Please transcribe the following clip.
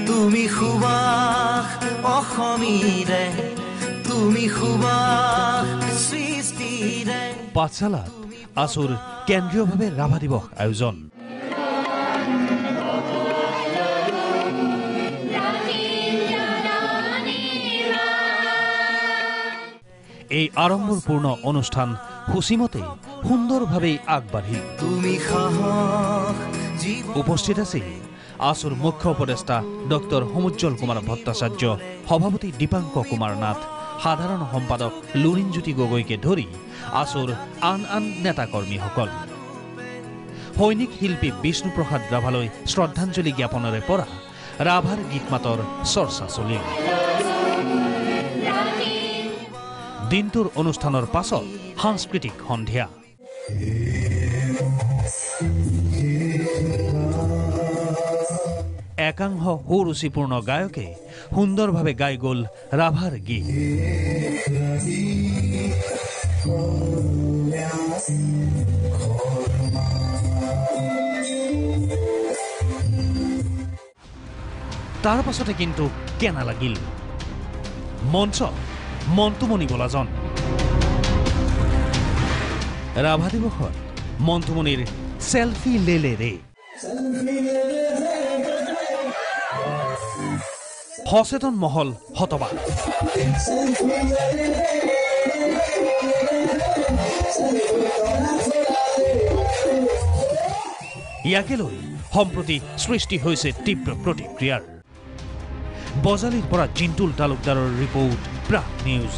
তুমি সুবাস অসমীৰে তুমি সুবাস সৃষ্টিৰে পাঠশালাত আসুৰ কেন্দ্ৰীয়ভাৱে ৰাভা দিৱস আয়োজন এই আড়ম্বৰপূৰ্ণ অনুষ্ঠান হুচিমতে সুন্দৰভাৱে আগবাঢ়িল উপস্থিত আছিল আসুৰ মুখ্য উপদেষ্টা ডক্টৰ সমুজ্জ্বল কুমাৰ ভট্টাচাৰ্য সভাপতি দীপাংক কুমাৰ নাথ সাধাৰণ সম্পাদক লুৰিণজ্যোতি গগৈকে ধৰি আসুৰ আন নেতাকৰ্মীসকল সৈনিক শিল্পী বিষ্ণুপ্ৰসাদ ৰাভালৈ শ্ৰদ্ধাঞ্জলি জ্ঞাপনেৰে পৰা ৰাভাৰ গীত মাতৰ চৰ্চা চলিল দিনটোৰ অনুষ্ঠানৰ পাছত সাংস্কৃতিক সন্ধিয়া একাংশ সুৰুচিপূৰ্ণ গায়কে সুন্দৰভাৱে গাই গ'ল ৰাভাৰ গীত তাৰ পাছতে কিন্তু কেনা লাগিল মঞ্চ মন্তুমণি বলাজন ৰাভা দিৱসত মন্তুমণিৰ সেলফি লেলে ৰে সচেতন মহল হতবাক ইয়াকে লৈ সম্প্ৰতি সৃষ্টি হৈছে তীব্ৰ প্ৰতিক্ৰিয়াৰ বজালিৰ পৰা জিন্তুল তালুকদাৰৰ ৰিপোৰ্ট প্ৰাগ নিউজ